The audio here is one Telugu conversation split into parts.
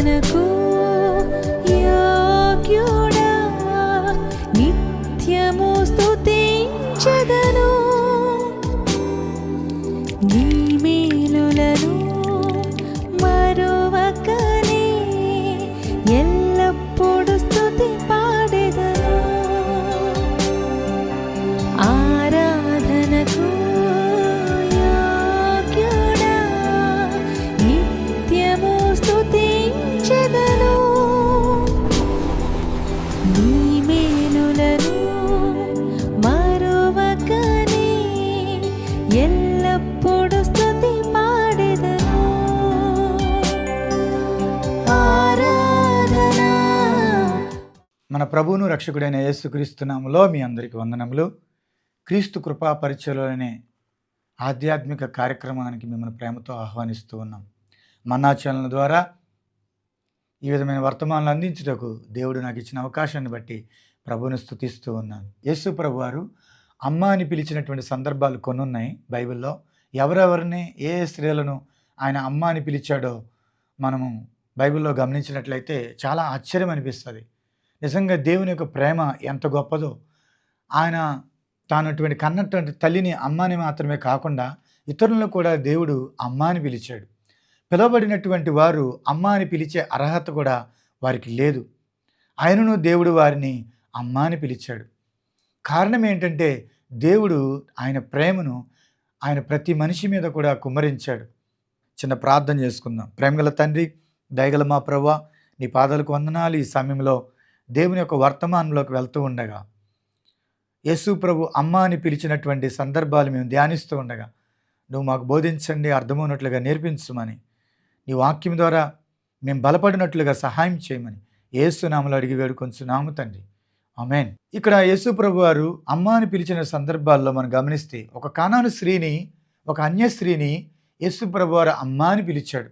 ఆరాధనకు యోగ్యుడా, నిత్యము స్తుతించెదను. నీ మేలులను మరువకనే ఎల్లప్పుడు స్తుతి పాడెదను. ఆరాధనకు యోగ్యుడా, నిత్యము స్తుతించెదను. నీ మేలులను మరువకనే ఎల్లప్పుడు స్తుతి పాడెదను. ఆరాధన. మన ప్రభువును రక్షకుడైన యేసుక్రీస్తు నామములో మీ అందరికీ వందనములు. క్రీస్తు కృపా పరిచయలోనే ఆధ్యాత్మిక కార్యక్రమానికి మిమ్మల్ని ప్రేమతో ఆహ్వానిస్తూ ఉన్నాం. మన్నా ఛానల్ ద్వారా ఈ విధమైన వర్తమానాలు అందించుటకు దేవుడు నాకు ఇచ్చిన అవకాశాన్ని బట్టి ప్రభువును స్తుతిస్తూ ఉన్నాను. యేసు ప్రభు వారు అమ్మ అని పిలిచినటువంటి సందర్భాలు కొన్ని ఉన్నాయి బైబిల్లో. ఎవరెవరిని ఏ స్త్రీలను ఆయన అమ్మ అని పిలిచాడో మనము బైబిల్లో గమనించినట్లయితే చాలా ఆశ్చర్యం అనిపిస్తుంది. నిజంగా దేవుని యొక్క ప్రేమ ఎంత గొప్పదో. ఆయన తానటువంటి కన్నటువంటి తల్లిని అమ్మ అని మాత్రమే కాకుండా ఇతరులను కూడా దేవుడు అమ్మ అని పిలిచాడు. పిలువబడినటువంటి వారు అమ్మ అని పిలిచే అర్హత కూడా వారికి లేదు. ఆయనను దేవుడు వారిని అమ్మ అని పిలిచాడు. కారణం ఏంటంటే దేవుడు ఆయన ప్రేమను ఆయన ప్రతి మనిషి మీద కూడా కుమ్మరించాడు. చిన్న ప్రార్థన చేసుకుందాం. ప్రేమగల తండ్రి, దయగల మా ప్రభువా, నీ పాదాలకు వందనాలు. ఈ సమయంలో దేవుని యొక్క వర్తమానంలోకి వెళ్తూ ఉండగా యేసు ప్రభు అమ్మ అని పిలిచినటువంటి సందర్భాలు మేము ధ్యానిస్తూ ఉండగా నువ్వు మాకు బోధించండి, అర్థమవునట్లుగా నేర్పించమని, నీ వాక్యం ద్వారా మేము బలపడినట్లుగా సహాయం చేయమని యేసు నామములో అడిగి వేడుకొంచున్నాము తండ్రి, ఆమేన్. ఇక్కడ యేసు ప్రభు వారు అమ్మ అని పిలిచిన సందర్భాల్లో మనం గమనిస్తే ఒక కానాను స్త్రీని, ఒక అన్య స్త్రీని యేసు ప్రభు వారు అమ్మ అని పిలిచాడు.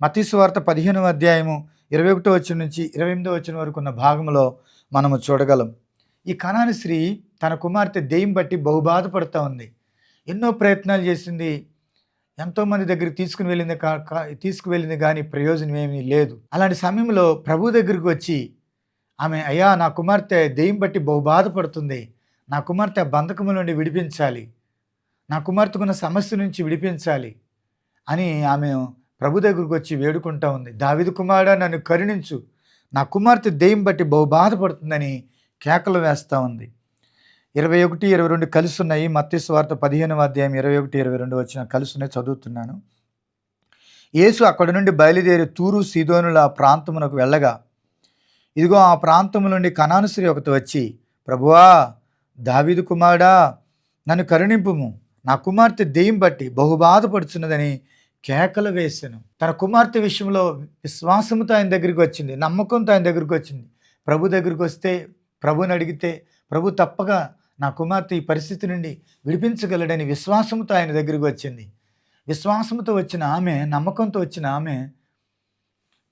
మత్తయి సువార్త 15వ అధ్యాయము 21వ వచనం నుంచి 28వ వచనం వరకు ఉన్న భాగంలో మనము చూడగలం. ఈ కనాను స్త్రీ తన కుమార్తె దెయ్యం బట్టి బహుబాధపడుతూ ఉంది. ఎన్నో ప్రయత్నాలు చేసింది, ఎంతోమంది దగ్గరికి తీసుకువెళ్ళింది కానీ ప్రయోజనం ఏమీ లేదు. అలాంటి సమయంలో ప్రభు దగ్గరికి వచ్చి ఆమె, అయ్యా నా కుమార్తె దెయ్యం బట్టి బహుబాధపడుతుంది, నా కుమార్తె బంధకము నుండి విడిపించాలి, నా కుమార్తెకున్న సమస్య నుంచి విడిపించాలి అని ఆమె ప్రభు దగ్గరికి వచ్చి వేడుకుంటూ ఉంది. దావీదు కుమారుడా నన్ను కరుణించు, నా కుమార్తె దెయ్యం బట్టి బహుబాధపడుతుందని కేకలు వేస్తూ ఉంది. 21, 22 కలిసి ఉన్నాయి. మత్తయి సువార్త 15వ అధ్యాయం 21, 22 వచ్చిన కలిసి ఉన్నాయి, చదువుతున్నాను. యేసు అక్కడి నుండి బయలుదేరి తూరు సీదోనుల ప్రాంతమునకు వెళ్ళగా, ఇదిగో ఆ ప్రాంతము నుండి కనాను స్త్రీ ఒకటి వచ్చి, ప్రభువా దావీదు కుమారుడా నన్ను కరుణింపుము, నా కుమార్తె దెయ్యం బట్టి బహుబాధపడుచున్నదని కేకలు వేసాను. తన కుమార్తె విషయంలో విశ్వాసంతో ఆయన దగ్గరికి వచ్చింది, నమ్మకంతో ఆయన దగ్గరికి వచ్చింది. ప్రభు దగ్గరికి వస్తే, ప్రభుని అడిగితే ప్రభు తప్పగా నా కుమార్తె ఈ పరిస్థితి నుండి విడిపించగలడని విశ్వాసంతో ఆయన దగ్గరికి వచ్చింది. విశ్వాసంతో వచ్చిన ఆమె, నమ్మకంతో వచ్చిన ఆమె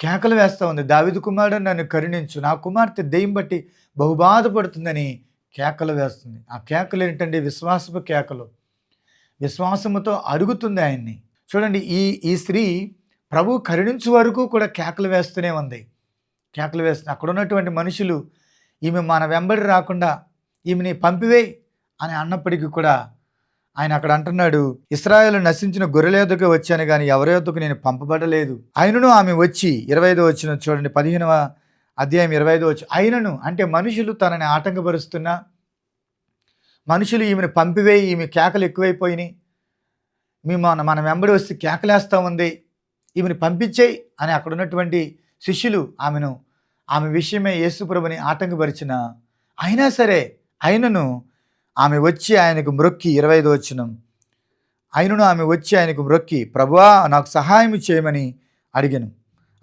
కేకలు వేస్తూ ఉంది, దావీదు కుమారుడు నన్ను కరుణించు, నా కుమార్తె దెయ్యం బట్టి బహుబాధపడుతుందని కేకలు వేస్తుంది. ఆ కేకలు ఏంటంటే విశ్వాసపు కేకలు. విశ్వాసముతో అడుగుతుంది ఆయన్ని. చూడండి, ఈ స్త్రీ ప్రభు కరుణించు వరకు కూడా కేకలు వేస్తూనే ఉంది. కేకలు వేస్తుంది. అక్కడ ఉన్నటువంటి మనుషులు ఈమె మన వెంబడి రాకుండా ఈమెని పంపివేయి అని అన్నప్పటికీ కూడా ఆయన అక్కడ అంటున్నాడు, ఇశ్రాయేలు నశించిన గొర్రెల యొద్దకు వచ్చాను కానీ ఎవరి యొద్దకు నేను పంపబడలేదు. ఆయనను ఆమె వచ్చి 25వ వచనం చూడండి, 15వ అధ్యాయం 25వ వచనం. ఆయనను అంటే మనుషులు తనని ఆటంకపరుస్తున్నా, మనుషులు ఈమెను పంపివేయి, ఈమె కేకలు ఎక్కువైపోయినాయి, మన వెంబడి వస్తే కేకలేస్తూ ఉంది, ఈమెను పంపించేయి అని అక్కడ ఉన్నటువంటి శిష్యులు ఆమె విషయమే యేసుప్రభుని ఆటంకపరిచిన, అయినా సరే ఆయనను ఆమె వచ్చి ఆయనకు మ్రొక్కి 25వ వచనం, ఆయనను ఆమె వచ్చి ఆయనకు మ్రొక్కి, ప్రభువా నాకు సహాయం చేయమని అడిగాను.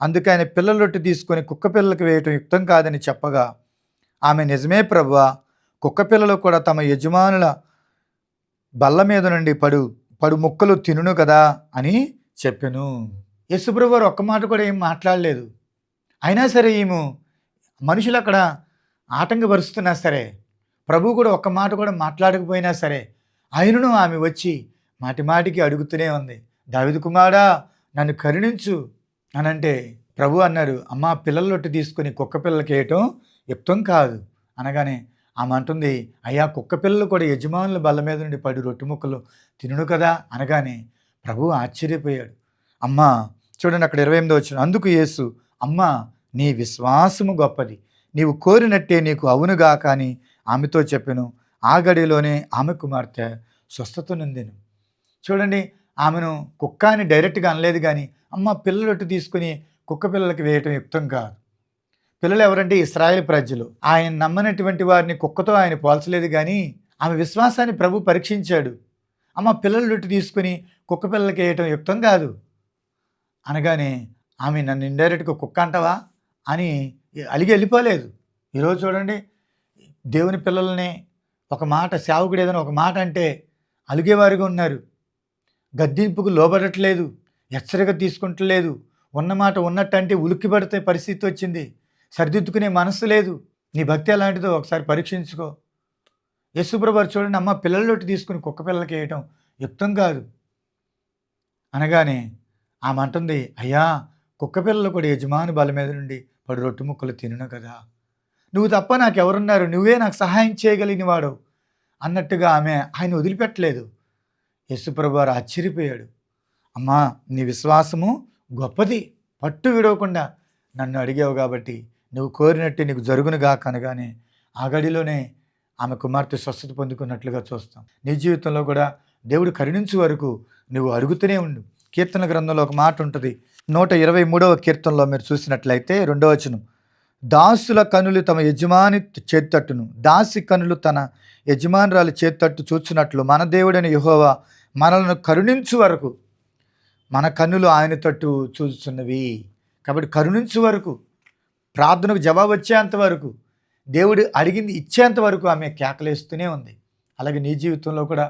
అందుకే ఆయన పిల్లల రొట్టె తీసుకొని కుక్క పిల్లలకు వేయటం యుక్తం కాదని చెప్పగా ఆమె, నిజమే ప్రభువా, కుక్క పిల్లలు కూడా తమ యజమానుల బల్ల మీద నుండి పడు ముక్కలు తినును కదా అని చెప్పాను. యేసుప్రభు వారు ఒక్క మాట కూడా ఏం మాట్లాడలేదు. అయినా సరే ఈమె మనుషులు అక్కడ ఆటంకపరుస్తున్నా సరే, ప్రభు కూడా ఒక్క మాట కూడా మాట్లాడకపోయినా సరే, ఆయనను ఆమె వచ్చి మాటిమాటికి అడుగుతూనే ఉంది, దావీదు కుమారుడా నన్ను కరుణించు అని అంటే ప్రభు అన్నారు, అమ్మ పిల్లల రొట్టె తీసుకొని కుక్క పిల్లలకి వేయటం యుక్తం కాదు అనగానే ఆమె అంటుంది, అయ్యా కుక్క పిల్లలు కూడా యజమానుల బల్ల మీద నుండి పడి రొట్టె ముక్కలు తినును కదా అనగానే ప్రభు ఆశ్చర్యపోయాడు. అమ్మా చూడండి అక్కడ 28 వచ్చిన, అందుకు యేసు, అమ్మా నీ విశ్వాసము గొప్పది, నీవు కోరినట్టే నీకు అవునుగా కానీ ఆమెతో చెప్పెను. ఆ గడిలోనే ఆమె కుమార్తె స్వస్థత నొందెను. చూడండి, ఆమెను కుక్క అని డైరెక్ట్గా అనలేదు, కానీ అమ్మ పిల్లల రొట్టె తీసుకుని కుక్క పిల్లలకి వేయటం యుక్తం కాదు. పిల్లలు ఎవరంటే ఇశ్రాయేలు ప్రజలు. ఆయన నమ్మనటువంటి వారిని కుక్కతో ఆయన పోల్చలేదు, కానీ ఆమె విశ్వాసాన్ని ప్రభు పరీక్షించాడు. అమ్మ పిల్లల రొట్టె తీసుకుని కుక్క పిల్లలకి వేయటం యుక్తం కాదు అనగానే ఆమె నన్ను ఇండైరెక్ట్గా కుక్క అంటావా అని అలిగి వెళ్ళిపోలేదు. ఈరోజు చూడండి, దేవుని పిల్లల్ని ఒక మాట, సేవకుడు ఏదైనా ఒక మాట అంటే అలిగేవారిగా ఉన్నారు. గద్దింపుకు లోబడట్లేదు, హెచ్చరిక తీసుకుంటలేదు, ఉన్నమాట ఉన్నట్టు అంటే ఉలిక్కిపడితే పరిస్థితి వచ్చింది. సరిదిద్దుకునే మనసు లేదు. నీ భక్తి ఎలాంటిదో ఒకసారి పరీక్షించుకో. యేసుప్రభు చూడండి, అమ్మ పిల్లల రొట్టె తీసుకుని కుక్క పిల్లలకి వేయటం యుక్తం కాదు అనగానే ఆమె అంటుంది, అయ్యా కుక్క పిల్లలు కూడా యజమాని బల మీద నుండి పడు రొట్టె ముక్కలు తినును కదా, నువ్వు తప్ప నాకెవరున్నారు, నువ్వే నాకు సహాయం చేయగలిగిన వాడు అన్నట్టుగా ఆమె ఆయన వదిలిపెట్టలేదు. యేసుప్రభు వారు ఆశ్చర్యపోయాడు. అమ్మా నీ విశ్వాసము గొప్పది, పట్టు విడవకుండా నన్ను అడిగావు కాబట్టి నువ్వు కోరినట్టు నీకు జరుగునుగా కనగానే ఆ గడిలోనే ఆమె కుమార్తె స్వస్థత పొందుకున్నట్లుగా చూస్తాం. నీ జీవితంలో కూడా దేవుడు కరుణించే వరకు నువ్వు అడుగుతూనే ఉండు. కీర్తన గ్రంథంలో ఒక మాట ఉంటుంది, 123వ కీర్తనలో మీరు చూసినట్లయితే 2వ వచనం, దాసుల కనులు తమ యజమాని చేత్తట్టును, దాసి కనులు తన యజమానురాలు చేత్తట్టు చూచున్నట్లు మన దేవుడైన యెహోవా మనలను కరుణించు వరకు మన కన్నులు ఆయన తట్టు చూస్తున్నవి. కాబట్టి కరుణించు వరకు, ప్రార్థనకు జవాబు వచ్చేంత వరకు, దేవుడు అడిగింది ఇచ్చేంత వరకు ఆమె కేకలేస్తూనే ఉంది. అలాగే నీ జీవితంలో కూడా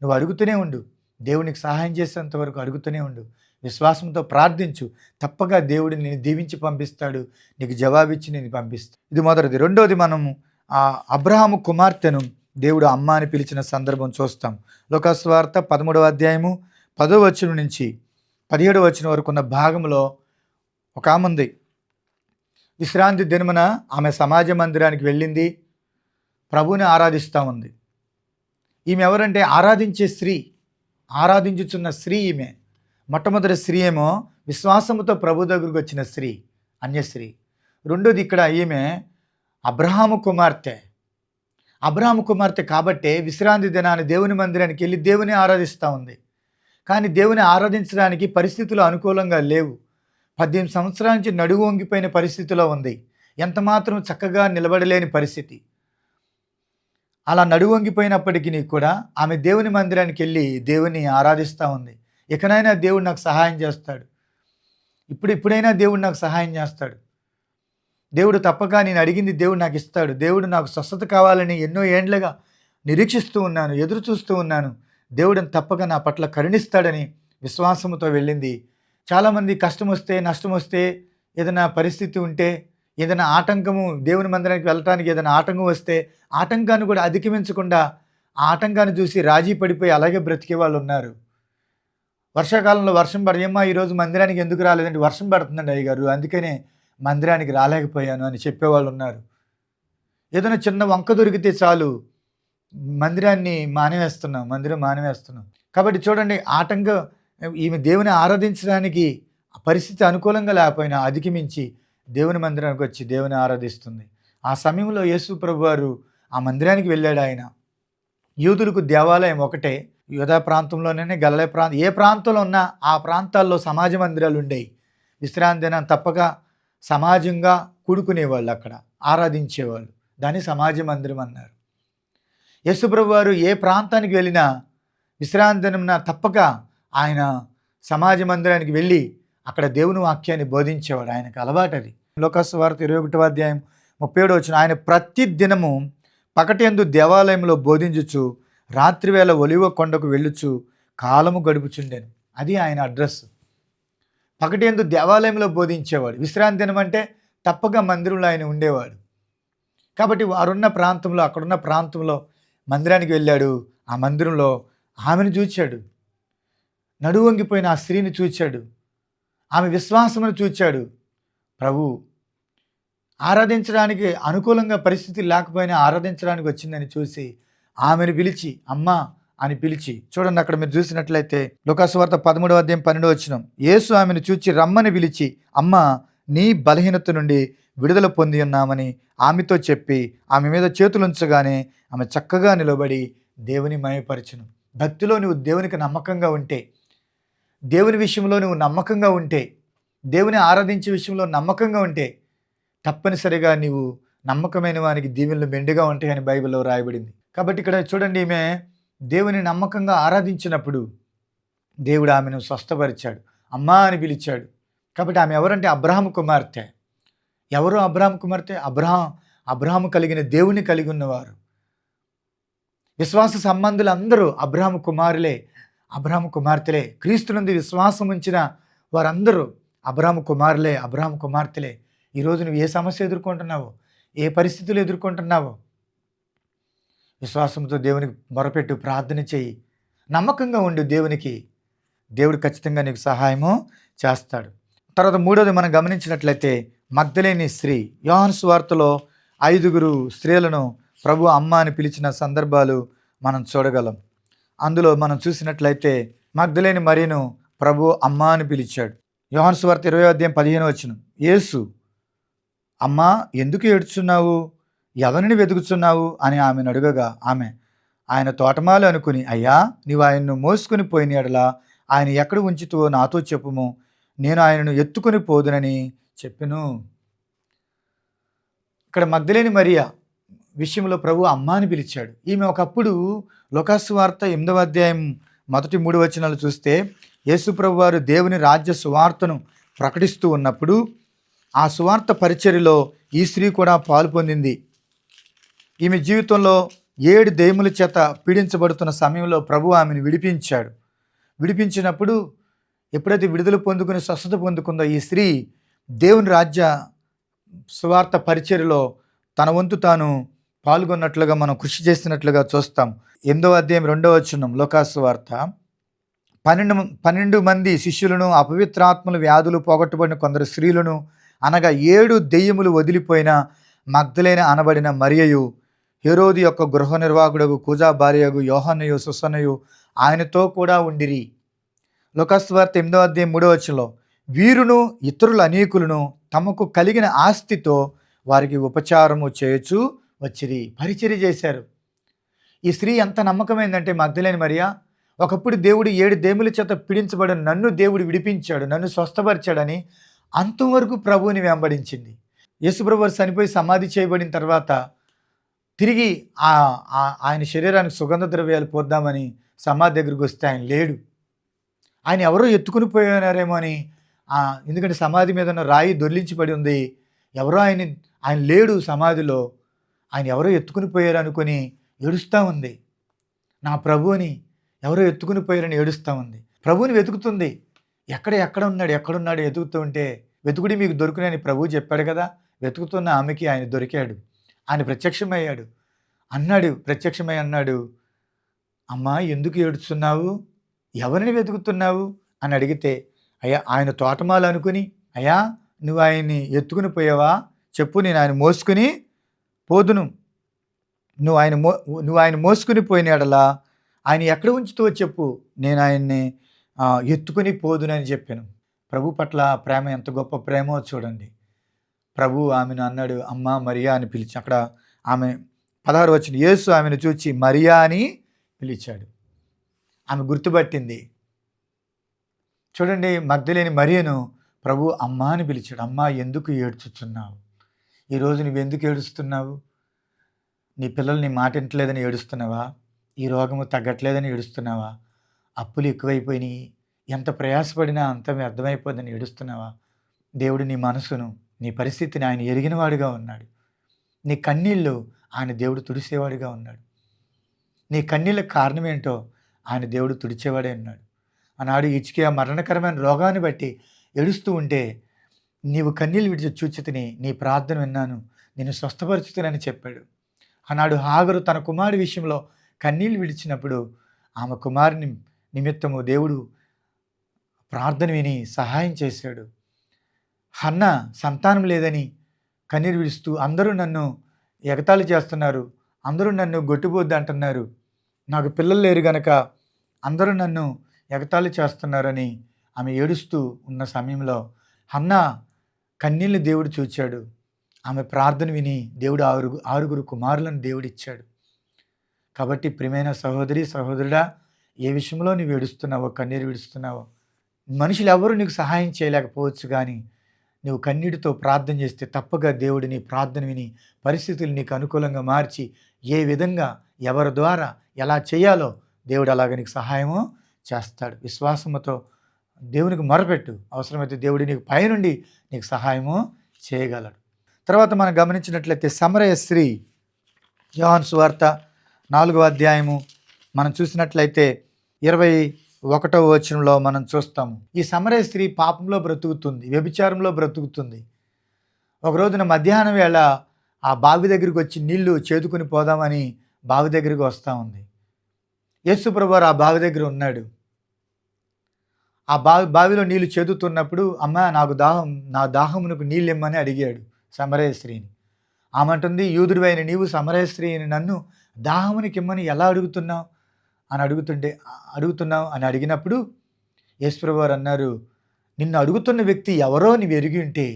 నువ్వు అడుగుతూనే ఉండు, దేవునికి సహాయం చేసేంత వరకు అడుగుతూనే ఉండు, విశ్వాసంతో ప్రార్థించు, తప్పగా దేవుడు నేను దీవించి పంపిస్తాడు, నీకు జవాబిచ్చి నేను పంపిస్తాడు. ఇది మొదటిది. రెండోది, మనము ఆ అబ్రహాము కుమార్తెను దేవుడు అమ్మ అని పిలిచిన సందర్భం చూస్తాం. లోకాసువార్త 13వ అధ్యాయము 10వ వచనం నుంచి 17వ వచనం వరకు ఉన్న భాగంలో ఒక ఆమె ఉంది. విశ్రాంతి దినమున ఆమె సమాజ మందిరానికి వెళ్ళింది, ప్రభువుని ఆరాధిస్తూ ఉంది. ఈమె ఎవరంటే ఆరాధించే స్త్రీ, ఆరాధించుచున్న స్త్రీ ఈమె. మొట్టమొదటి స్త్రీ ఏమో విశ్వాసముతో ప్రభు దగ్గరకు వచ్చిన స్త్రీ, అన్యస్త్రీ. రెండోది ఇక్కడ ఈమె అబ్రహాము కుమార్తె. అబ్రహాము కుమార్తె కాబట్టే విశ్రాంతి దినాన్ని దేవుని మందిరానికి వెళ్ళి దేవుని ఆరాధిస్తూ ఉంది. కానీ దేవుని ఆరాధించడానికి పరిస్థితులు అనుకూలంగా లేవు. 18 సంవత్సరాల నుంచి నడువు వంగిపోయిన పరిస్థితిలో ఉంది, ఎంత మాత్రం చక్కగా నిలబడలేని పరిస్థితి. అలా నడువు వంగిపోయినప్పటికీ కూడా ఆమె దేవుని మందిరానికి వెళ్ళి దేవుని ఆరాధిస్తూ ఉంది. ఇకనైనా దేవుడు నాకు సహాయం చేస్తాడు, ఇప్పుడైనా దేవుడు నాకు సహాయం చేస్తాడు, దేవుడు తప్పక నేను అడిగింది దేవుడు నాకు ఇస్తాడు, దేవుడు నాకు స్వస్థత కావాలని ఎన్నో ఏండ్లుగా నిరీక్షిస్తూ ఉన్నాను, ఎదురు చూస్తూ ఉన్నాను, దేవుడు తప్పక నా పట్ల కరుణిస్తాడని విశ్వాసంతో వెళ్ళింది. చాలామంది కష్టం వస్తే, నష్టం వస్తే, ఏదైనా పరిస్థితి ఉంటే, ఏదైనా ఆటంకము, దేవుని మందిరానికి వెళ్ళటానికి ఏదైనా ఆటంకం వస్తే ఆటంకాన్ని కూడా అధిగమించకుండా ఆ ఆటంకాన్ని చూసి రాజీ పడిపోయి అలాగే బ్రతికే వాళ్ళు ఉన్నారు. వర్షాకాలంలో వర్షం ఏమ్మా ఈరోజు మందిరానికి ఎందుకు రాలేదంటే, వర్షం పడుతుందండి అయ్యగారు, అందుకనే మందిరానికి రాలేకపోయాను అని చెప్పేవాళ్ళు ఉన్నారు. ఏదైనా చిన్న వంక దొరికితే చాలు మందిరం మానివేస్తున్నాం. కాబట్టి చూడండి, ఈమె దేవుని ఆరాధించడానికి పరిస్థితి అనుకూలంగా లేకపోయినా అధిగమించి దేవుని మందిరానికి వచ్చి దేవుని ఆరాధిస్తుంది. ఆ సమయంలో యేసు ప్రభు వారు ఆ మందిరానికి వెళ్ళాడు. ఆయన యూదులకు దేవాలయం ఒకటే, యూదా ప్రాంతంలోనే గలిలయ ప్రాంతం, ఏ ప్రాంతంలో ఉన్నా ఆ ప్రాంతాల్లో సమాజ మందిరాలు ఉండేవి. విశ్రాంతి దినం తప్పక సమాజంగా కూడుకునేవాళ్ళు, అక్కడ ఆరాధించేవాళ్ళు. దాన్ని సమాజ మందిరం అన్నారు. యేసు ప్రభు వారు ఏ ప్రాంతానికి వెళ్ళినా విశ్రాంతి దినమున తప్పక ఆయన సమాజ మందిరానికి వెళ్ళి అక్కడ దేవుని వాక్యాన్ని బోధించేవాడు. ఆయనకు అలవాటు అది. లోకాసువార్త 21వ అధ్యాయం 37వ వచనం, ఆయన ప్రతి దినము పగటియందు దేవాలయంలో బోధించుచు రాత్రివేళ ఒలివ కొండకు వెళ్ళుచు కాలము గడుపుచుండెను. అది ఆయన అడ్రస్. పగటియందు దేవాలయంలో బోధించేవాడు, విశ్రాంతి దినం అంటే తప్పక మందిరంలో ఆయన ఉండేవాడు. కాబట్టి వారున్న ప్రాంతంలో, అక్కడున్న ప్రాంతంలో మందిరానికి వెళ్ళాడు. ఆ మందిరంలో ఆమెను చూచాడు, నడువంగిపోయిన ఆ స్త్రీని చూచాడు, ఆమె విశ్వాసమును చూచాడు. ప్రభు ఆరాధించడానికి అనుకూలంగా పరిస్థితి లేకపోయినా ఆరాధించడానికి వచ్చిందని చూసి ఆమెను పిలిచి అమ్మా అని పిలిచి, చూడండి అక్కడ మీరు చూసినట్లయితే లూకాసు వార్త 13:12 యేసు ఆమెను చూచి రమ్మని పిలిచి అమ్మా నీ బలహీనత నుండి విడుదల పొంది ఉన్నామని ఆమెతో చెప్పి ఆమె మీద చేతులుంచగానే ఆమె చక్కగా నిలబడి దేవుని మహిమపరచును. భక్తిలో నువ్వు దేవునికి నమ్మకంగా ఉంటే, దేవుని విషయంలో నువ్వు నమ్మకంగా ఉంటే, దేవుని ఆరాధించే విషయంలో నమ్మకంగా ఉంటే తప్పనిసరిగా నీవు నమ్మకమైన వానికి దీవెనలు మెండుగా ఉంటాయని బైబిల్లో రాయబడింది. కాబట్టి ఇక్కడ చూడండి, ఈమె దేవుని నమ్మకంగా ఆరాధించినప్పుడు దేవుడు ఆమెను స్వస్థపరిచాడు, అమ్మా అని పిలిచాడు. కాబట్టి ఆమె ఎవరంటే అబ్రహాము కుమార్తె. ఎవరు అబ్రహాము కుమార్తె? అబ్రహాము కలిగిన దేవుని కలిగి ఉన్నవారు. విశ్వాస సంబంధులు అందరూ అబ్రహాము కుమారులే, అబ్రహాము కుమార్తెలే. క్రీస్తునందు విశ్వాసం ఉంచిన వారందరూ అబ్రహాము కుమారులే, అబ్రహాము కుమార్తెలే. ఈరోజు నువ్వు ఏ సమస్య ఎదుర్కొంటున్నావో, ఏ పరిస్థితులు ఎదుర్కొంటున్నావో విశ్వాసంతో దేవునికి మొరపెట్టు, ప్రార్థన చేయి, నమ్మకంగా ఉండు దేవునికి. దేవుడు ఖచ్చితంగా నీకు సహాయము చేస్తాడు. తర్వాత మూడోది మనం గమనించినట్లయితే మగ్దలేని స్త్రీ. యోహాను సువార్తలో 5 స్త్రీలను ప్రభు అమ్మ అని పిలిచిన సందర్భాలు మనం చూడగలం. అందులో మనం చూసినట్లయితే మగ్దలేని మరియను ప్రభు అమ్మ అని పిలిచాడు. యోహాను సువార్త 20:15 యేసు అమ్మా ఎందుకు ఏడ్చున్నావు, ఎవరిని వెతుకుతున్నావు అని ఆమెను అడగగా ఆమె ఆయన తోటమాలు అనుకుని అయ్యా నీవు ఆయన్ను మోసుకుని పోయిన ఎడలా ఆయన ఎక్కడ ఉంచుతో నాతో చెప్పుము, నేను ఆయనను ఎత్తుకుని పోదునని చెప్పెను. ఇక్కడ మగ్దలేని మరియ విషయంలో ప్రభు అమ్మ అని పిలిచాడు. ఈమె ఒకప్పుడు లూకాసు వార్త 8:1-3 చూస్తే యేసు ప్రభు వారు దేవుని రాజ్య సువార్తను ప్రకటిస్తూ ఉన్నప్పుడు ఆ సువార్త పరిచర్యలో ఈ స్త్రీ కూడా పాలు పొందింది. ఈమె జీవితంలో 7 దెయ్యముల చేత పీడించబడుతున్న సమయంలో ప్రభు ఆమెను విడిపించాడు. విడిపించినప్పుడు ఎప్పుడైతే విడుదల పొందుకుని స్వస్థత పొందుకుందో ఈ స్త్రీ దేవుని రాజ్య సువార్త పరిచర్యలో తన వంతు తాను పాల్గొన్నట్లుగా మనం కృషి చేసినట్లుగా చూస్తాం. 8:2 లూకాసు వార్త 12 మంది శిష్యులను, అపవిత్రాత్మల వ్యాధులు పోగొట్టబడిన కొందరు స్త్రీలను, అనగా 7 దెయ్యములు వదిలిపోయిన మగ్దలేన అనబడిన మరియయు, హేరోది యొక్క గృహ నిర్వాహకుడు కూజా భార్యగు యోహన్నయు సుసన్నయు ఆయనతో కూడా ఉండిరి. లూకాసు వార్త 8:3 వీరును ఇతరుల అనేకులను తమకు కలిగిన ఆస్తితో వారికి ఉపచారము చేయొచ్చు వచ్చిరి, పరిచర్య చేశారు. ఈ స్త్రీ ఎంత నమ్మకమైందంటే మగ్దలేని మరియ, ఒకప్పుడు దేవుడు 7 దెయ్యముల చేత పీడించబడిన నన్ను దేవుడు విడిపించాడు, నన్ను స్వస్థపరిచాడని అంతవరకు ప్రభువుని వెంబడించింది. యేసుప్రభు వారు చనిపోయి సమాధి చేయబడిన తర్వాత తిరిగి ఆయన శరీరానికి సుగంధ ద్రవ్యాలు పోద్దామని సమాధి దగ్గరికి వస్తే ఆయన లేడు. ఆయన ఎవరో ఎత్తుకుని పోయినారేమో అని, ఎందుకంటే సమాధి మీద ఉన్న రాయి దొర్లించబడి ఉంది, ఎవరో ఆయన లేడు సమాధిలో, ఆయన ఎవరో ఎత్తుకుని పోయారు అనుకొని ఏడుస్తూ ఉంది. నా ప్రభువుని ఎవరో ఎత్తుకుని పోయారని ఏడుస్తూ ఉంది. ప్రభువుని వెతుకుతుంది. ఎక్కడున్నాడు వెతుకుతూ ఉంటే, వెతుకుడి మీకు దొరుకునని ప్రభువు చెప్పాడు కదా. వెతుకుతున్న ఆమెకి ఆయన దొరికాడు, ఆయన ప్రత్యక్షమై అన్నాడు అమ్మా ఎందుకు ఏడుస్తున్నావు, ఎవరిని వెతుకుతున్నావు అని అడిగితే, అయ్యా ఆయన తోటమాలు అనుకుని, అయ్యా నువ్వు ఆయన్ని ఎత్తుకుని పోయావా చెప్పు, నేను ఆయన మోసుకుని పోదును, నువ్వు ఆయన మోసుకుని పోయిన ఎడలా ఆయన ఎక్కడ ఉంచుతో చెప్పు, నేను ఆయన్ని ఎత్తుకుని పోదునని చెప్పాను. ప్రభు పట్ల ప్రేమ ఎంత గొప్ప ప్రేమో చూడండి. ప్రభు ఆమెను అన్నాడు అమ్మా మరియా అని పిలిచి, అక్కడ ఆమె 16 యేసు ఆమెను చూచి మరియా అని పిలిచాడు. ఆమె గుర్తుపట్టింది. చూడండి, మగ్దలేని మరియను ప్రభు అమ్మ అని పిలిచాడు. అమ్మా ఎందుకు ఏడ్చుచున్నావు, ఈరోజు నువ్వెందుకు ఏడుస్తున్నావు? నీ పిల్లలు నీ మాట వింటలేదని ఏడుస్తున్నావా? ఈ రోగము తగ్గట్లేదని ఏడుస్తున్నావా? అప్పులు ఎక్కువైపోయినాయి, ఎంత ప్రయాసపడినా అంత వ్యర్థమైపోయిందని ఏడుస్తున్నావా? దేవుడు నీ మనసును, నీ పరిస్థితిని ఆయన ఎరిగినవాడుగా ఉన్నాడు. నీ కన్నీళ్ళు ఆయన దేవుడు తుడిచేవాడుగా ఉన్నాడు. నీ కన్నీళ్ళకి కారణం ఏంటో ఆయన దేవుడు తుడిచేవాడే ఉన్నాడు. ఆనాడు హిజ్కియా మరణకరమైన రోగాన్ని బట్టి ఏడుస్తూ ఉంటే, నీవు కన్నీళ్ళు విడిచి చూచితిని, నీ ప్రార్థన విన్నాను, నేను స్వస్థపరుచుతానని చెప్పాడు. ఆనాడు హాగరు తన కుమారుడి విషయంలో కన్నీళ్ళు విడిచినప్పుడు ఆమె కుమారుని నిమిత్తము దేవుడు ప్రార్థన విని సహాయం చేశాడు. హన్న సంతానం లేదని కన్నీరు విడుస్తూ అందరూ నన్ను ఎగతాళి చేస్తున్నారు, అందరూ నన్ను గొట్టుబోద్దు అంటున్నారు, నాకు పిల్లలు లేరు గనక అందరూ నన్ను ఎగతాళి చేస్తున్నారని ఆమె ఏడుస్తూ ఉన్న సమయంలో హన్న కన్నీళ్ళు దేవుడు చూచాడు. ఆమె ప్రార్థన విని దేవుడు ఆరుగురు కుమారులను దేవుడిచ్చాడు. కాబట్టి ప్రియమైన సహోదరి సహోదరుడా, ఏ విషయంలో నువ్వు ఏడుస్తున్నావో, కన్నీరు విడుస్తున్నావో, మనుషులు ఎవరు నీకు సహాయం చేయలేకపోవచ్చు, కానీ నువ్వు కన్నీటితో ప్రార్థన చేస్తే తప్పగా దేవుడు నీ ప్రార్థన విని పరిస్థితులు నీకు అనుకూలంగా మార్చి ఏ విధంగా ఎవరి ద్వారా ఎలా చేయాలో దేవుడు అలాగ నీకు సహాయము చేస్తాడు. విశ్వాసముతో దేవునికి మొరపెట్టు, అవసరమైతే దేవుడు నీకు పైనుండి నీకు సహాయము చేయగలడు. తర్వాత మనం గమనించినట్లయితే సమరయ స్త్రీ, యోహాను సువార్త 4వ అధ్యాయము మనం చూసినట్లయితే 21వ వచనంలో మనం చూస్తాము. ఈ సమరయ స్త్రీ పాపంలో బ్రతుకుతుంది, వ్యభిచారంలో బ్రతుకుతుంది. ఒక రోజున మధ్యాహ్నం వేళ ఆ బావి దగ్గరికి వచ్చి నీళ్లు చేదుకుని పోదామని బావి దగ్గరికి వస్తూ ఉంది. యేసు ప్రభువారు ఆ బావి దగ్గర ఉన్నాడు. ఆ బావిలో నీళ్లు చేదుతున్నప్పుడు, అమ్మ నాకు నా దాహమునకు నీళ్ళు ఇమ్మని అడిగాడు సమరయ స్త్రీని. ఆమె అంటుంది, యూదుడివైన నీవు సమరయ స్త్రీని నన్ను దాహమునికి ఇమ్మని ఎలా అడుగుతున్నావు అని అడిగినప్పుడు యేసుప్రభువు వారు అన్నారు, నిన్ను అడుగుతున్న వ్యక్తి ఎవరో నీవు ఎరిగి ఉంటే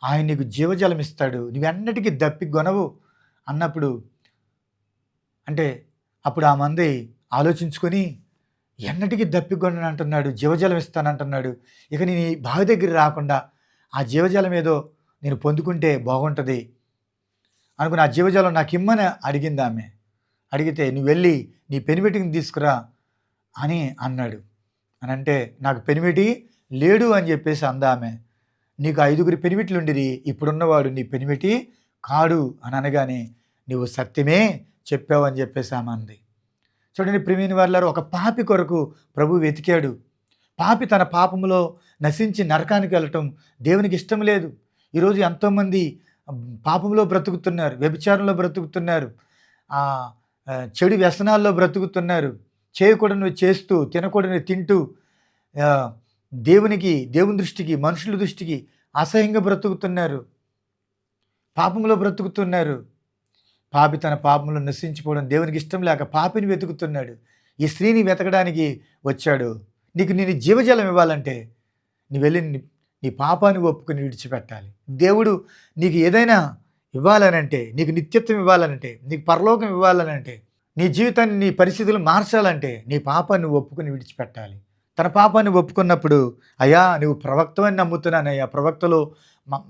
ఆయన నీకు జీవజలం ఇస్తాడు, నువ్వెన్నటికీ దప్పికొనవు అన్నప్పుడు, అంటే అప్పుడు ఆ మంది ఆలోచించుకొని, ఎన్నటికీ దప్పికొనని అంటున్నాడు, జీవజలం ఇస్తానంటున్నాడు, ఇక నేను ఈ బావి దగ్గర రాకుండా ఆ జీవజలం ఏదో నేను పొందుకుంటే బాగుంటుంది అనుకుని ఆ జీవజలం నాకు ఇమ్మని అడిగింది ఆమె. అడిగితే నువ్వు వెళ్ళి నీ పెనిమిటిని తీసుకురా అని అన్నాడు. అని అంటే నాకు పెనిమిటి లేడు అని చెప్పేసి అందామె. నీకు 5గురు పెనిమిట్లు ఉండిరి, ఇప్పుడున్నవాడు నీ పెనిమిటి కాడు అని అనగానే నువ్వు సత్యమే చెప్పావు అని చెప్పేసి ఆమె అంది. చూడండి ప్రియమైన వారులారా, ఒక పాపి కొరకు ప్రభువు వెతికాడు. పాపి తన పాపములో నశించి నరకానికి వెళ్ళటం దేవునికి ఇష్టం లేదు. ఈరోజు ఎంతోమంది పాపంలో బ్రతుకుతున్నారు, వ్యభిచారంలో బ్రతుకుతున్నారు, చెడు వ్యసనాల్లో బ్రతుకుతున్నారు, చేయకూడనివి చేస్తూ తినకూడనివి తింటూ దేవుని దృష్టికి మనుషుల దృష్టికి అసహ్యంగా బ్రతుకుతున్నారు, పాపంలో బ్రతుకుతున్నారు. పాపి తన పాపంలో నశించిపోవడం దేవునికి ఇష్టం లేక పాపిని వెతుకుతున్నాడు. ఈ స్త్రీని వెతకడానికి వచ్చాడు. నేను జీవజలం ఇవ్వాలంటే నువ్వు వెళ్ళి నీ పాపాన్ని ఒప్పుకొని విడిచిపెట్టాలి. దేవుడు నీకు ఏదైనా ఇవ్వాలనంటే, నీకు నిత్యత్వం ఇవ్వాలనంటే, నీకు పరలోకం ఇవ్వాలనంటే, నీ జీవితాన్ని నీ పరిస్థితులు మార్చాలంటే నీ పాపాన్ని ఒప్పుకొని విడిచిపెట్టాలి. తన పాపాన్ని ఒప్పుకున్నప్పుడు, అయ్యా నువ్వు ప్రవక్తవని నమ్ముతున్నానయ్యా, ప్రవక్తలు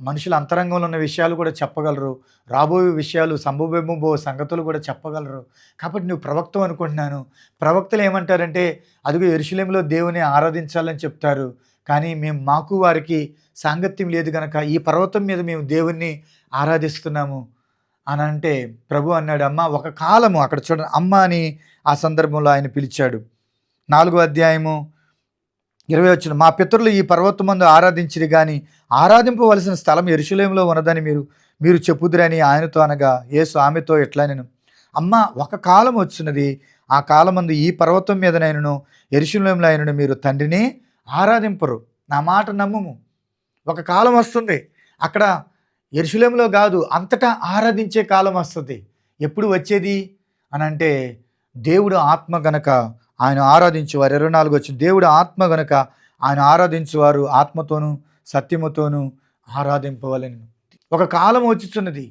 మనుషుల అంతరంగంలో ఉన్న విషయాలు కూడా చెప్పగలరు, రాబోయే విషయాలు సంభవబో సంగతులు కూడా చెప్పగలరు, కాబట్టి నువ్వు ప్రవక్తం అనుకుంటున్నాను. ప్రవక్తలు ఏమంటారంటే, అదిగో యెరూషలేములో దేవుని ఆరాధించాలని చెప్తారు, కానీ మాకు వారికి సాంగత్యం లేదు కనుక ఈ పర్వతం మీద మేము దేవుణ్ణి ఆరాధిస్తున్నాము అని అంటే ప్రభు అన్నాడు, అమ్మ ఒక కాలము, అక్కడ చూడండి అమ్మ అని ఆ సందర్భంలో ఆయన పిలిచాడు. 4వ అధ్యాయము 20 వచనం, మా పితరులు ఈ పర్వతమందు ఆరాధించిరి కానీ ఆరాధింపవలసిన స్థలం యెరూషలేములో ఉన్నదని మీరు చెప్పుదురని ఆయనతో అనగా, యేసు ఆమెతో ఎట్లా నేను, అమ్మ ఒక కాలం వచ్చినది, ఆ కాలమందు ఈ పర్వతం మీదనైనను యెరూషలేములో అయినను మీరు తండ్రిని ఆరాధింపరు, నా మాట నమ్ముము. ఒక కాలం వస్తుంది, అక్కడ యెరూషలేములో కాదు అంతటా ఆరాధించే కాలం వస్తుంది. ఎప్పుడు వచ్చేది అని అంటే, దేవుడు ఆత్మ గనక ఆయన ఆరాధించేవారు. 24 వచ్చి, దేవుడు ఆత్మ గనక ఆయన ఆరాధించేవారు ఆత్మతోనూ సత్యముతోనూ ఆరాధింపవలెను. ఒక కాలం వచ్చుచున్నది,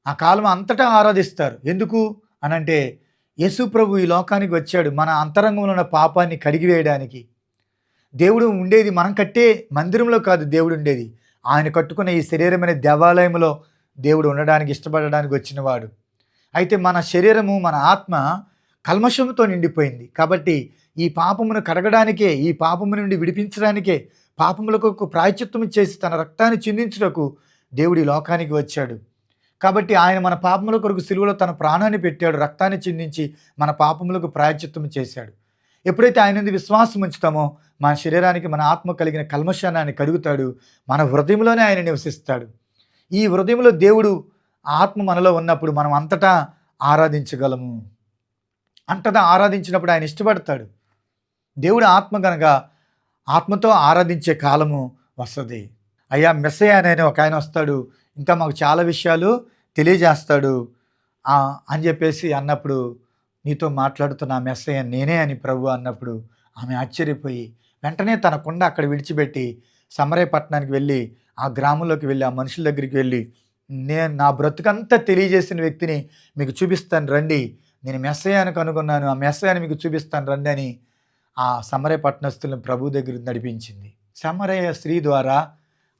ఆ కాలం అంతటా ఆరాధిస్తారు. ఎందుకు అనంటే, యేసు ప్రభు ఈ లోకానికి వచ్చాడు మన అంతరంగంలో ఉన్న పాపాన్ని కడిగివేయడానికి. దేవుడు ఉండేది మనం కట్టే మందిరంలో కాదు, దేవుడు ఉండేది ఆయన కట్టుకున్న ఈ శరీరమైన దేవాలయంలో దేవుడు ఉండడానికి ఇష్టపడడానికి వచ్చినవాడు. అయితే మన శరీరము మన ఆత్మ కల్మషంతో నిండిపోయింది. కాబట్టి ఈ పాపమును కడగడానికే, ఈ పాపము నుండి విడిపించడానికే, పాపములకు ప్రాయశ్చిత్తము చేసి తన రక్తాన్ని చిందించుటకు దేవుడు ఈ లోకానికి వచ్చాడు. కాబట్టి ఆయన మన పాపముల కొరకు సిలువలో తన ప్రాణాన్ని పెట్టాడు, రక్తాన్ని చిందించి మన పాపములకు ప్రాయశ్చిత్తము చేశాడు. ఎప్పుడైతే ఆయన నుండి విశ్వాసం ఉంచుతామో మన శరీరానికి మన ఆత్మ కలిగిన కల్మషాన్ని ఆయన కడుగుతాడు, మన హృదయంలోనే ఆయన నివసిస్తాడు. ఈ హృదయంలో దేవుడు ఆత్మ మనలో ఉన్నప్పుడు మనం అంతటా ఆరాధించగలము. అంతటా ఆరాధించినప్పుడు ఆయన ఇష్టపడతాడు. దేవుడు ఆత్మ కనుక ఆత్మతో ఆరాధించే కాలము వస్తుంది. అయ్యా మెస్సయ్య అనే ఒక ఆయన వస్తాడు, ఇంకా మాకు చాలా విషయాలు తెలియజేస్తాడు అని చెప్పేసి అన్నప్పుడు, నీతో మాట్లాడుతున్న ఆ మెస్సయ్య నేనే అని ప్రభు అన్నప్పుడు ఆమె ఆశ్చర్యపోయి వెంటనే తన కుండ అక్కడ విడిచిపెట్టి సమరయ పట్టణానికి వెళ్ళి ఆ గ్రామంలోకి వెళ్ళి ఆ మనుషుల దగ్గరికి వెళ్ళి, నేను నా బ్రతుకంతా తెలియజేసిన వ్యక్తిని మీకు చూపిస్తాను రండి, నేను మెస్సయ్యను కనుగొన్నాను, ఆ మెస్సయ్యను మీకు చూపిస్తాను రండి అని ఆ సమరయ పట్టణస్తులను ప్రభు దగ్గర నడిపించింది. సమరయ స్త్రీ ద్వారా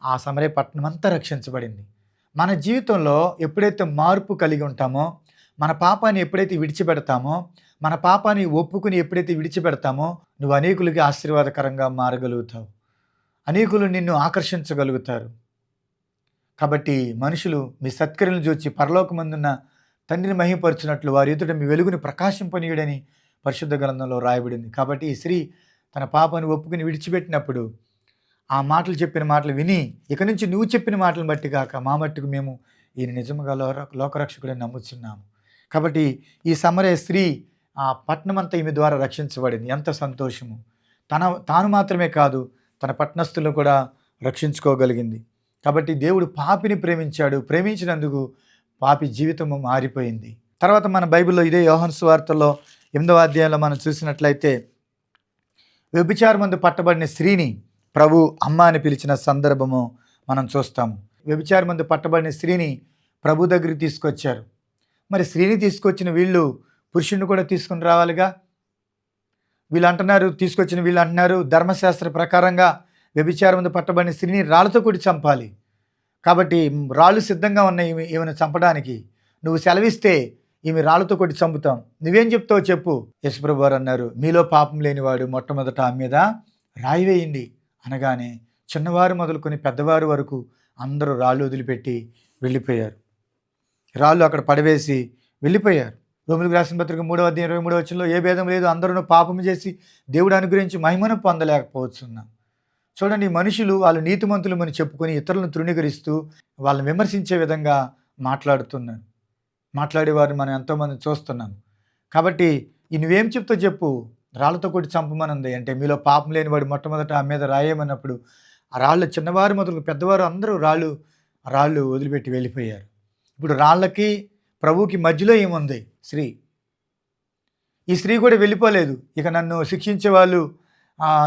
ఆ సమరయ పట్టణం అంతా రక్షించబడింది. మన జీవితంలో ఎప్పుడైతే మార్పు కలిగి ఉంటామో, మన పాపాన్ని ఎప్పుడైతే విడిచిపెడతామో, మన పాపాన్ని ఒప్పుకుని ఎప్పుడైతే విడిచిపెడతామో, నువ్వు అనేకులకి ఆశీర్వాదకరంగా మారగలుగుతావు, అనేకులు నిన్ను ఆకర్షించగలుగుతారు. కాబట్టి మనుషులు మీ సత్క్రియలను చూచి పరలోకమందున్న తండ్రిని మహిమపరచినట్లు వారి ఎదుట మీ వెలుగుని ప్రకాశింపనీయుడని పరిశుద్ధ గ్రంథంలో రాయబడింది. కాబట్టి ఈ స్త్రీ తన పాపాన్ని ఒప్పుకుని విడిచిపెట్టినప్పుడు ఆ మాటలు చెప్పిన మాటలు విని, ఇక నుంచి నువ్వు చెప్పిన మాటలను బట్టి కాక మా మట్టుకు మేము ఈయన నిజముగా లోకరక్షకుడని నమ్ముచున్నాము. కాబట్టి ఈ సమరయ స్త్రీ ఆ పట్టణం అంతా ఈమె ద్వారా రక్షించబడింది. ఎంత సంతోషము! తాను మాత్రమే కాదు, తన పట్టణస్థులను కూడా రక్షించుకోగలిగింది. కాబట్టి దేవుడు పాపిని ప్రేమించాడు, ప్రేమించినందుకు పాపి జీవితము మారిపోయింది. తర్వాత మన బైబిల్లో ఇదే యోహాను సువార్తలో 8వ అధ్యాయంలో మనం చూసినట్లయితే, వ్యభిచారమందు పట్టబడిన స్త్రీని ప్రభు అమ్మ అని పిలిచిన సందర్భము మనం చూస్తాము. వ్యభిచారమందు పట్టబడిన స్త్రీని ప్రభు దగ్గరికి తీసుకొచ్చారు. మరి స్త్రీని తీసుకొచ్చిన వీళ్ళు పురుషుని కూడా తీసుకుని రావాలిగా. వీళ్ళు అంటున్నారు ధర్మశాస్త్ర ప్రకారంగా వ్యభిచారమందు పట్టబడిన స్త్రీని రాళ్ళతో కొట్టి చంపాలి. కాబట్టి రాళ్ళు సిద్ధంగా ఉన్నాయి ఈమెను చంపడానికి. నువ్వు సెలవిస్తే ఈమె రాళ్ళతో కొట్టి చంపుతాం, నువ్వేం చెప్తావు చెప్పు. యేసుప్రభు వారు అన్నారు, మీలో పాపం లేనివాడు మొట్టమొదట ఆమె మీద రాయి వేయండి అనగానే చిన్నవారు మొదలుకొని పెద్దవారు వరకు అందరూ రాళ్ళు వదిలిపెట్టి వెళ్ళిపోయారు. రాళ్ళు అక్కడ పడవేసి వెళ్ళిపోయారు. రోమీయులకు రాసిన పత్రిక 3వ అధ్యాయం 23వ వచనంలో, ఏ భేదం లేదు, అందరూ పాపం చేసి దేవుడు అనుగ్రహించి మహిమను పొందలేకపోతున్నాం. చూడండి, మనుషులు వాళ్ళు నీతిమంతులమని చెప్పుకొని ఇతరులను తృణీకరిస్తూ వాళ్ళని విమర్శించే విధంగా మాట్లాడేవారు మనం ఎంతోమంది చూస్తున్నాం. కాబట్టి నువ్వేం చెప్తావు చెప్పు, రాళ్ళతో కొట్టి చంపమనుంది అంటే, మీలో పాపం లేనివాడు మొట్టమొదట ఆ మీద రాయేమన్నప్పుడు ఆ రాళ్ళు చిన్నవారు మొదలు పెద్దవారు అందరూ రాళ్ళు వదిలిపెట్టి వెళ్ళిపోయారు. ఇప్పుడు రాళ్ళకి ప్రభువుకి మధ్యలో ఏముంది? స్త్రీ. ఈ స్త్రీ కూడా వెళ్ళిపోలేదు. ఇక నన్ను శిక్షించే వాళ్ళు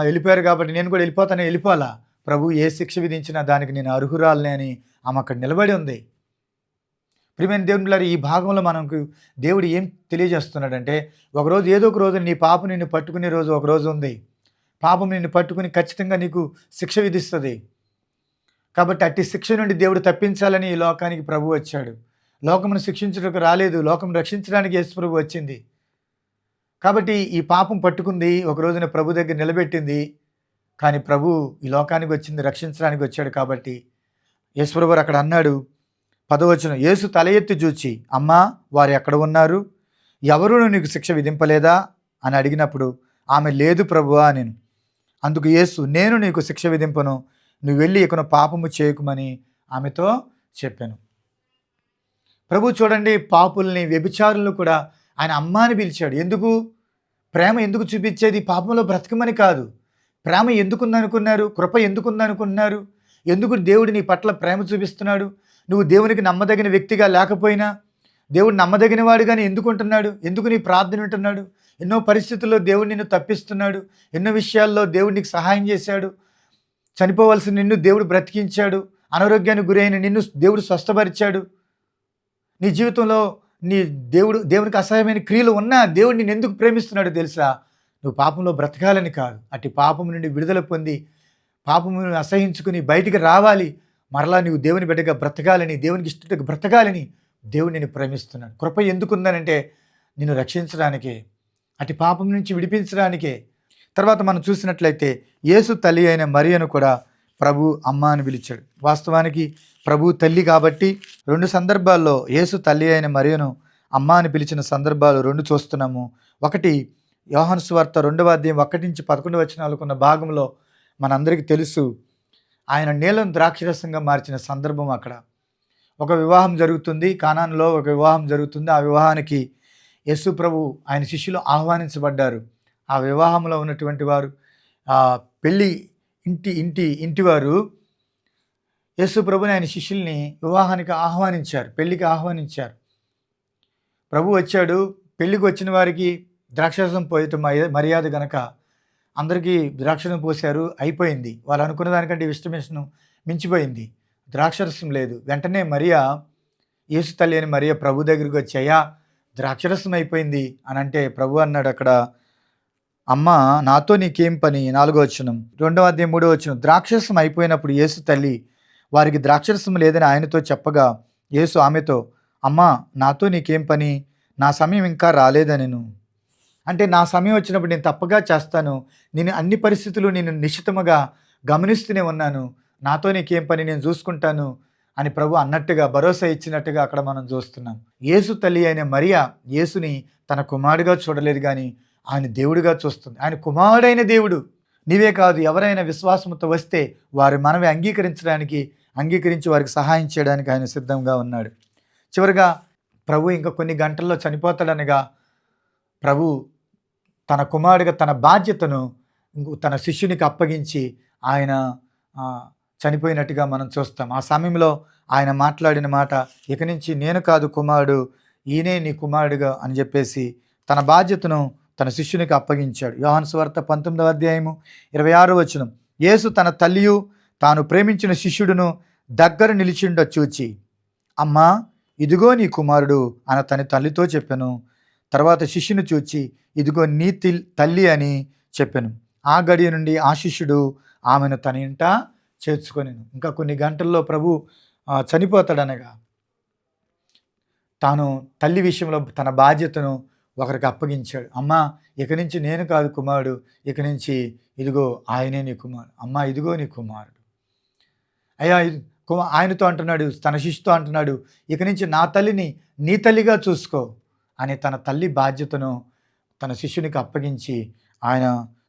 వెళ్ళిపోయారు కాబట్టి నేను కూడా వెళ్ళిపోవాలా, ప్రభు ఏ శిక్ష విధించినా దానికి నేను అర్హురాలని అని ఆమె అక్కడ నిలబడి ఉంది. ప్రియమైన దేవుని బిడ్డలారా, ఈ భాగంలో మనకు దేవుడు ఏం తెలియజేస్తున్నాడంటే, ఒకరోజు ఏదో ఒక రోజు నీ పాపం నిన్ను పట్టుకునే రోజు ఒకరోజు ఉంది. పాపం నిన్ను పట్టుకుని ఖచ్చితంగా నీకు శిక్ష విధిస్తుంది. కాబట్టి అట్టి శిక్ష నుండి దేవుడు తప్పించాలని ఈ లోకానికి ప్రభు వచ్చాడు. లోకమును శిక్షించడానికి రాలేదు, లోకం రక్షించడానికి యేసు ప్రభు వచ్చింది. కాబట్టి ఈ పాపం పట్టుకుంది, ఒక రోజున ప్రభు దగ్గర నిలబెట్టింది. కానీ ప్రభు ఈ లోకానికి వచ్చింది రక్షించడానికి వచ్చాడు. కాబట్టి యేసు ప్రభు అక్కడ అన్నాడు, 10వ వచనం, యేసు తల ఎత్తి చూచి, అమ్మా వారు ఎక్కడ ఉన్నారు, ఎవరూ నీకు శిక్ష విధింపలేదా అని అడిగినప్పుడు ఆమె, లేదు ప్రభువా నేను. అందుకు యేసు, నేను నీకు శిక్ష విధింపను, నువ్వు వెళ్ళి ఇకను పాపము చేయకుమని ఆమెతో చెప్పాను. ప్రభు చూడండి, పాపుల్ని వ్యభిచారులను కూడా ఆయన అమ్మ అని పిలిచాడు. ఎందుకు? ప్రేమ ఎందుకు చూపించేది? పాపంలో బ్రతకమని కాదు. ప్రేమ ఎందుకుందనుకున్నారు? కృప ఎందుకుందనుకుంటున్నారు? ఎందుకు దేవుడు నీ పట్ల ప్రేమ చూపిస్తున్నాడు? నువ్వు దేవునికి నమ్మదగిన వ్యక్తిగా లేకపోయినా దేవుడు నమ్మదగిన వాడుగానే ఎందుకుంటున్నాడు? ఎందుకు నీ ప్రార్థన వింటున్నాడు? ఎన్నో పరిస్థితుల్లో దేవుడు నిన్ను తప్పిస్తున్నాడు. ఎన్నో విషయాల్లో దేవుడు నీకు సహాయం చేశాడు. చనిపోవలసిన నిన్ను దేవుడు బ్రతికించాడు. అనారోగ్యానికి గురైన నిన్ను దేవుడు స్వస్థపరిచాడు. నీ జీవితంలో దేవునికి అసహ్యమైన క్రియలు ఉన్నా దేవుడు నిన్ను ఎందుకు ప్రేమిస్తున్నాడు తెలుసా? నువ్వు పాపంలో బ్రతకాలని కాదు, అట్టి పాపం నుండి విడుదల పొంది పాపమును అసహించుకుని బయటికి రావాలి, మరలా నువ్వు దేవుని బిడ్డగా బ్రతకాలని, దేవునికి ఇష్టంగా బ్రతకాలని దేవుడు నిన్ను ప్రేమిస్తున్నాడు. కృప ఎందుకుందనంటే నిన్ను రక్షించడానికే, అటు పాపం నుంచి విడిపించడానికే. తర్వాత మనం చూసినట్లయితే యేసు తల్లి అయిన మరియను కూడా ప్రభు అమ్మ అని పిలిచాడు. వాస్తవానికి ప్రభు తల్లి కాబట్టి 2 సందర్భాల్లో యేసు తల్లి అయిన మరియను అమ్మ అని పిలిచిన సందర్భాలు 2 చూస్తున్నాము. ఒకటి యోహాను సువార్త 2వ అధ్యాయం 1 నుంచి 11 వచనాలకు ఉన్న భాగంలో మనందరికీ తెలుసు, ఆయన నీలం ద్రాక్షరసంగా మార్చిన సందర్భం. అక్కడ ఒక వివాహం జరుగుతుంది, కానానులో ఒక వివాహం జరుగుతుంది. ఆ వివాహానికి యేసు ప్రభు ఆయన శిష్యులు ఆహ్వానించబడ్డారు. ఆ వివాహంలో ఉన్నటువంటి వారు పెళ్ళి ఇంటివారు యేసు ప్రభుని ఆయన శిష్యుల్ని వివాహానికి ఆహ్వానించారు, పెళ్లికి ఆహ్వానించారు. ప్రభు వచ్చాడు, పెళ్లికి వచ్చిన వారికి ద్రాక్షారసం పోయటం మర్యాద గనక అందరికీ ద్రాక్షరసం పోశారు, అయిపోయింది. వాళ్ళు అనుకున్న దానికంటే ఇష్టమేషను మించిపోయింది, ద్రాక్షరసం లేదు. వెంటనే మరియా, యేసు తల్లి అని మరియా ప్రభు దగ్గరికి వచ్చి, అయ్యా ద్రాక్షరసం అయిపోయింది అని అంటే ప్రభు అన్నాడు అక్కడ, అమ్మ నాతో నీకేం పని? 4వ వచనం, 2వ అధ్యాయం 3వ వచనం. ద్రాక్షరసం అయిపోయినప్పుడు యేసు తల్లి వారికి ద్రాక్షరసం లేదని ఆయనతో చెప్పగా యేసు ఆమెతో, అమ్మ నాతో నీకేం పని? నా సమయం ఇంకా రాలేదనెను. అంటే నా సమయం వచ్చినప్పుడు నేను తప్పగా చేస్తాను, నేను అన్ని పరిస్థితులు నేను నిశ్చితముగా గమనిస్తూనే ఉన్నాను, నాతో నీకేం పని, నేను చూసుకుంటాను అని ప్రభు అన్నట్టుగా భరోసా ఇచ్చినట్టుగా అక్కడ మనం చూస్తున్నాం. యేసు తల్లి అయిన మరియా యేసుని తన కుమారుడిగా చూడలేదు, కానీ ఆయన దేవుడిగా చూస్తుంది. ఆయన కుమారుడైన దేవుడు. నీవే కాదు, ఎవరైనా విశ్వాసంతో వస్తే వారి మనవి అంగీకరించి వారికి సహాయం చేయడానికి ఆయన సిద్ధంగా ఉన్నాడు. చివరిగా ప్రభు ఇంకా కొన్ని గంటల్లో చనిపోతాడనగా ప్రభు తన కుమారుడిగా తన బాధ్యతను తన శిష్యునికి అప్పగించి ఆయన చనిపోయినట్టుగా మనం చూస్తాం. ఆ సమయంలో ఆయన మాట్లాడిన మాట, ఇక నుంచి నేను కాదు కుమారుడు, ఈయనే నీ కుమారుడుగా అని చెప్పేసి తన బాధ్యతను తన శిష్యునికి అప్పగించాడు. యోహాను సువార్త 19వ అధ్యాయము 26వ వచనం. యేసు తన తల్లియు తాను ప్రేమించిన శిష్యుడును దగ్గర నిలిచిండ చూచి, అమ్మా ఇదిగో నీ కుమారుడు అని తన తల్లితో చెప్పాను. తర్వాత శిష్యుని చూచి, ఇదిగో నీ తల్లి అని చెప్పాను. ఆ గడియ నుండి ఆ శిష్యుడు ఆమెను తన ఇంట చేర్చుకొనెను. ఇంకా కొన్ని గంటల్లో ప్రభు చనిపోతాడనగా తాను తల్లి విషయంలో తన బాధ్యతను ఒకరికి అప్పగించాడు. అమ్మ ఇక నుంచి నేను కాదు కుమారుడు, ఇక నుంచి ఇదిగో ఆయనే నీ కుమారుడు. అమ్మ ఇదిగో నీ కుమారుడు. అయ్యా ఆయనతో అంటున్నాడు, తన శిష్యుతో అంటున్నాడు, ఇక నుంచి నా తల్లిని నీ తల్లిగా చూసుకో అని తన తల్లి బాధ్యతను తన శిష్యునికి అప్పగించి ఆయన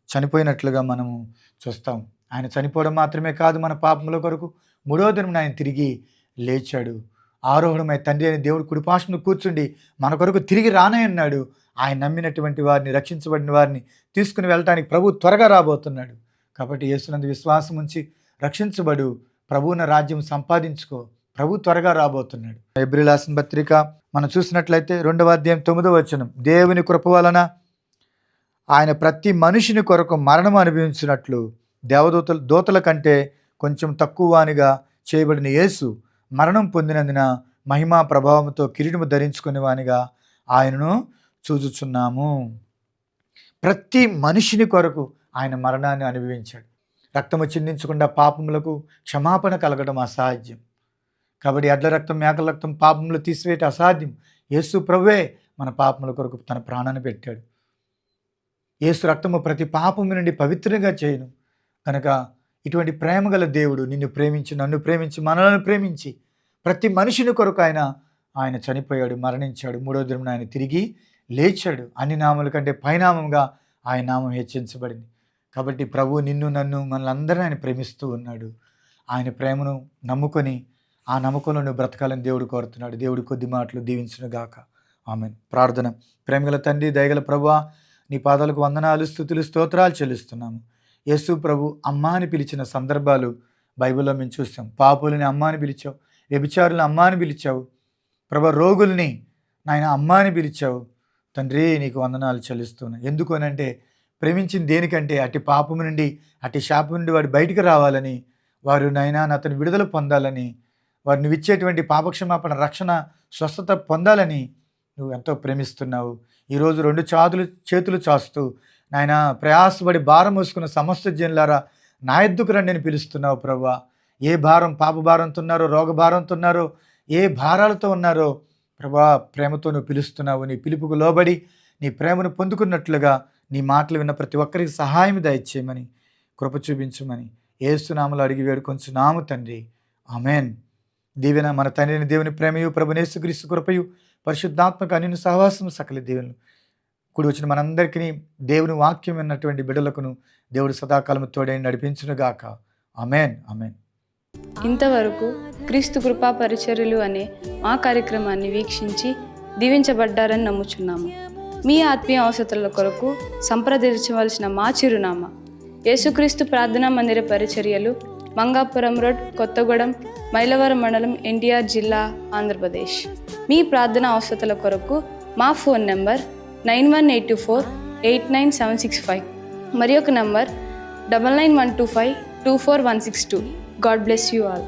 చనిపోయినట్లుగా మనము చూస్తాం. ఆయన చనిపోవడం మాత్రమే కాదు, మన పాపముల కొరకు 3వ దినం ఆయన తిరిగి లేచాడు. ఆరోహణమై తండ్రి అని దేవుడు కుడిపార్శ్వన కూర్చుండి మన కొరకు తిరిగి రానయ్యన్నాడు. ఆయన నమ్మినటువంటి వారిని, రక్షించబడిన వారిని తీసుకుని వెళ్ళటానికి ప్రభు త్వరగా రాబోతున్నాడు. కాబట్టి యేసునందు విశ్వాసం ఉంచి రక్షించబడు, ప్రభువున రాజ్యం సంపాదించుకో, ప్రభు త్వరగా రాబోతున్నాడు. హెబ్రీయుల రాసిన పత్రిక మనం చూసినట్లయితే 2వ అధ్యాయం 9వ వచనం. దేవుని కృప వలన ఆయన ప్రతి మనిషిని కొరకు మరణం అనుభవించినట్లు దూతల కంటే కొంచెం తక్కువ వానిగా చేయబడిన యేసు మరణం పొందినందున మహిమా ప్రభావంతో కిరీటము ధరించుకునే వానిగా ఆయనను చూచుచున్నాము. ప్రతి మనిషిని కొరకు ఆయన మరణాన్ని అనుభవించాడు. రక్తము చిందించకుండా పాపములకు క్షమాపణ కలగడం అసాధ్యం. కాబట్టి ఎడ్ల రక్తం, మేకల రక్తం పాపములు తీసివేయటం అసాధ్యం. యేసు ప్రభువే మన పాపముల కొరకు తన ప్రాణాన్ని పెట్టాడు. యేసు రక్తము ప్రతి పాపము నుండి పవిత్రంగా చేయను. కనుక ఇటువంటి ప్రేమ గల దేవుడు నిన్ను ప్రేమించి, నన్ను ప్రేమించి, మనలను ప్రేమించి ప్రతి మనిషిని కొరకు ఆయన చనిపోయాడు, మరణించాడు. 3వ దినం ఆయన తిరిగి లేచాడు. అన్ని నామముల కంటే పైనామంగా ఆయన నామం హెచ్చించబడింది. కాబట్టి ప్రభు నిన్ను, నన్ను, మనలందరినీ ఆయన ప్రేమిస్తూ ఉన్నాడు. ఆయన ప్రేమను నమ్ముకొని ఆ నమ్మకంలో నువ్వు బ్రతకాలని దేవుడు కోరుతున్నాడు. దేవుడు కొద్ది మాటలు దీవించును గాక. ఆమేన్. ప్రార్థన. ప్రేమగల తండ్రి, దయగల ప్రభువా, నీ పాదాలకు వందనాలు, స్తుతులు, స్తోత్రాలు చెల్లిస్తున్నాము. యేసు ప్రభు అమ్మ అని పిలిచిన సందర్భాలు బైబిల్లో మేము చూస్తాం. పాపులని అమ్మ అని పిలిచావు, వ్యభిచారులను అమ్మ అని పిలిచావు, ప్రభు రోగుల్ని నాయన అమ్మ అని పిలిచావు. తండ్రి నీకు వందనాలు చెల్లిస్తున్నాను. ఎందుకు అనంటే ప్రేమించింది దేనికంటే అట్టి పాపము నుండి, అట్టి శాపం నుండి వాడు బయటికి రావాలని, వారు నాయన అతను విడుదల పొందాలని, వారిని ఇచ్చేటువంటి పాపక్షమాపణ, రక్షణ, స్వస్థత పొందాలని నువ్వు ఎంతో ప్రేమిస్తున్నావు. ఈరోజు 2 చేతులు చాస్తూ నాయన ప్రయాసపడి భారం మోసుకున్న సమస్త జనులారా నా ఎద్దుకు రండి అని పిలుస్తున్నావు ప్రభువా. ఏ భారం, పాప భారంతో ఉన్నారో, రోగ భారంతో ఉన్నారో, ఏ భారాలతో ఉన్నారో ప్రభువా, ప్రేమతో నువ్వు పిలుస్తున్నావు. నీ పిలుపుకు లోబడి నీ ప్రేమను పొందుకున్నట్లుగా నీ మాటలు విన్న ప్రతి ఒక్కరికి సహాయం దయచేయమని, కృప చూపించమని యేసు నామములో అడిగి వేడుకొంచున్నాము తండ్రి. ఆమేన్. దీవెన మన తండ్రిని దేవుని ప్రేమయు ప్రభువైన యేసుక్రీస్తు కృపయు పరిశుద్ధాత్మక అన్యోన్య సహవాసము సకల దేవుని కూడి వచ్చిన మనందరికీ దేవుని వాక్యం విన్నటువంటి బిడ్డలకును దేవుడు సదాకాలము తోడై నడిపించునుగాక. ఆమేన్. ఆమేన్. ఇంతవరకు క్రీస్తు కృపా పరిచర్యలు అనే మా కార్యక్రమాన్ని వీక్షించి దీవించబడ్డారని నమ్ముచున్నాము. మీ ఆత్మీయ అవసరాల కొరకు సంప్రదించవలసిన మా చిరునామా: యేసుక్రీస్తు ప్రార్థనా మందిర పరిచర్యలు, మంగాపురం రోడ్, కొత్తగూడెం, మైలవరం మండలం, ఎన్టీఆర్ జిల్లా, ఆంధ్రప్రదేశ్. మీ ప్రార్థన అవసరతల కొరకు మా ఫోన్ నెంబర్ 9182489765 మరి ఒక number 9912524162. God bless you all.